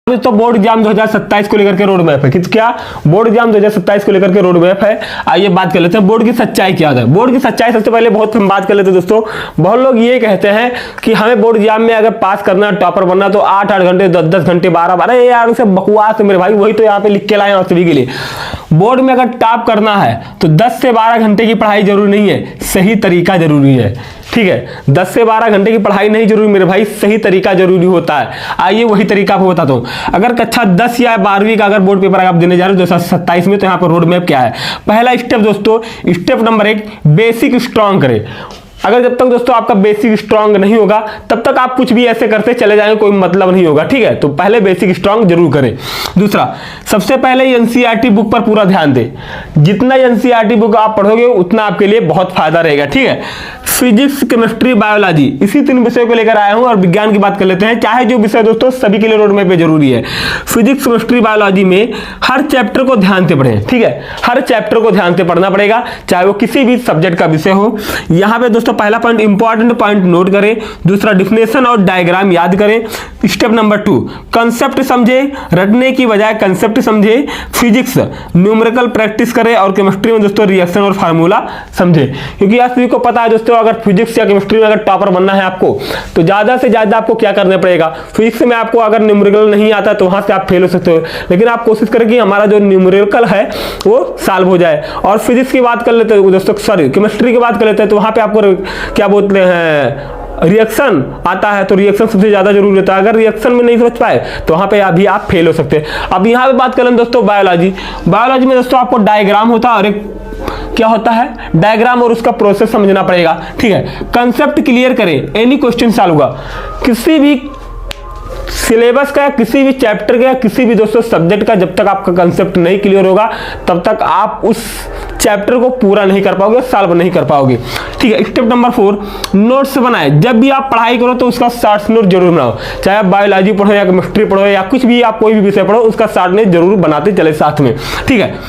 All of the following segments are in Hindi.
तो बोर्ड एग्जाम 2027 को लेकर के रोड मैप है। क्या बोर्ड एग्जाम 2027 को लेकर के रोड मैप है। आइए बात कर लेते हैं बोर्ड की सच्चाई क्या है। बोर्ड की सच्चाई सबसे पहले बहुत हम बात कर लेते हैं दोस्तों। बहुत लोग ये कहते हैं कि हमें बोर्ड एग्जाम में अगर पास करना, टॉपर बनना तो 8-8 घंटे 10-10 घंटे 12-12, यार उसे बकवास है मेरे भाई। वही तो यहाँ पे लिख के लाए हैं सभी के लिए। बोर्ड में अगर टॉप करना है तो 10 से 12 घंटे की पढ़ाई जरूरी नहीं है, सही तरीका जरूरी है। ठीक है, 10 से 12 घंटे की पढ़ाई नहीं जरूरी मेरे भाई, सही तरीका जरूरी होता है। आइए वही तरीका आपको बताता हूं। अगर कक्षा 10 या 12वीं का अगर बोर्ड पेपर आप देने जा रहे हो 2027 में, तो यहाँ पर रोड मैप क्या है। पहला स्टेप दोस्तों, स्टेप नंबर 1, बेसिक स्ट्रॉन्ग करें। अगर जब तक दोस्तों आपका बेसिक स्ट्रांग नहीं होगा तब तक आप कुछ भी ऐसे करते चले जाएंगे, कोई मतलब नहीं होगा। ठीक है, तो पहले बेसिक स्ट्रांग जरूर करें। दूसरा, सबसे पहले एनसीईआरटी बुक पर पूरा ध्यान दें। जितना एनसीईआरटी बुक आप पढ़ोगे उतना आपके लिए बहुत फायदा रहेगा। ठीक है, फिजिक्स, केमिस्ट्री, बायोलॉजी, इसी 3 विषयों को लेकर आया हूं और विज्ञान की बात कर लेते हैं। चाहे जो विषय दोस्तों सभी के लिए रोड मैप पे जरूरी है। फिजिक्स, केमिस्ट्री, बायोलॉजी में हर चैप्टर को ध्यान से पढ़ें। ठीक है, हर चैप्टर को ध्यान से पढ़ना पड़ेगा, चाहे वो किसी भी सब्जेक्ट का विषय हो। यहां पे दोस्तों पहला पॉइंट, इंपॉर्टेंट पॉइंट नोट करें। दूसरा, डिफिनेशन और डायग्राम याद करें। स्टेप नंबर 2, कंसेप्ट समझे, रटने की बजाय कंसेप्ट समझे। फिजिक्स न्यूमेरिकल प्रैक्टिस करें और केमिस्ट्री में दोस्तों रिएक्शन और फार्मूला समझे। क्योंकि आप सभी को पता है दोस्तों, अगर फिजिक्स या केमिस्ट्री में अगर टॉपर बनना है आपको, तो ज्यादा से ज्यादा आपको क्या करना पड़ेगा। फिजिक्स में आपको अगर न्यूमेरिकल नहीं आता तो वहां से आप फेल हो सकते हो, लेकिन आप कोशिश करें कि हमारा जो न्यूमेरिकल है वो सॉल्व हो जाए। और फिजिक्स की बात कर लेते हैं दोस्तों, सॉरी केमिस्ट्री की बात कर लेते हैं, तो वहां पे आपको क्या बोलते हैं, रिएक्शन आता है। तो रिएक्शन सबसे ज्यादा जरूरी होता है। अगर रिएक्शन में नहीं समझ पाए तो वहां पे अभी आप फेल हो सकते हैं। अब यहां पे बात करें दोस्तों बायोलॉजी। बायोलॉजी में दोस्तों आपको डायग्राम होता है और एक क्या होता है, डायग्राम, और उसका प्रोसेस समझना पड़ेगा। ठीक है, कंसेप्ट क्लियर करें, एनी क्वेश्चन सॉल्व होगा। किसी भी सिलेबस का, किसी भी चैप्टर का, किसी भी दोस्तों सब्जेक्ट का जब तक आपका कंसेप्ट नहीं क्लियर होगा तब तक आप उस चैप्टर को पूरा नहीं कर पाओगे, सॉल्व नहीं कर पाओगे। ठीक है, स्टेप नंबर 4, नोट्स बनाए। जब भी आप पढ़ाई करो तो उसका शॉर्ट्स नोट जरूर बनाओ। चाहे आप बायोलॉजी पढ़ो या केमिस्ट्री पढ़ो या कुछ भी, आप कोई भी विषय पढ़ो, उसका शॉर्ट नोट जरूर बनाते चले साथ में। ठीक है,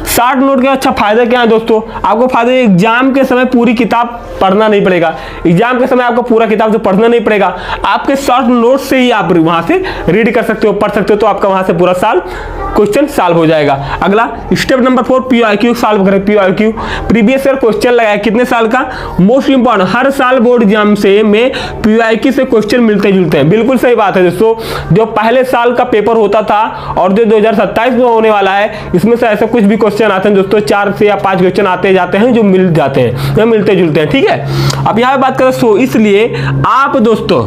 शॉर्ट नोट का अच्छा फायदा क्या है दोस्तों, आपको फायदा, एग्जाम के समय पूरी किताब पढ़ना नहीं पड़ेगा। एग्जाम के समय आपको पूरा किताब से पढ़ना नहीं पड़ेगा, आपके शॉर्ट नोट से ही आप वहां से रीड कर सकते हो, पढ़ सकते हो, तो आपका वहां से पूरा साल क्वेश्चन सॉल्व हो जाएगा। अगला स्टेप नंबर 4, पीओआईक्यू सॉल्व करें। पीओआईक्यू प्रीवियस ईयर क्वेश्चन लगाया, कितने साल का, मोस्ट इंपॉर्टेंट। हर साल बोर्ड एग्जाम से में पीओआईक्यू से क्वेश्चन मिलते जुलते हैं। बिल्कुल सही बात है दोस्तों, जो पहले साल का पेपर होता था और जो 2027 में होने वाला है, इसमें से ऐसा कुछ भी क्वेश्चन आते हैं दोस्तों, 4 से या 5 क्वेश्चन आते जाते हैं जो मिल जाते हैं या मिलते जुलते हैं। ठीक है, अब यहाँ पे बात करें, सो इसलिए आप दोस्तों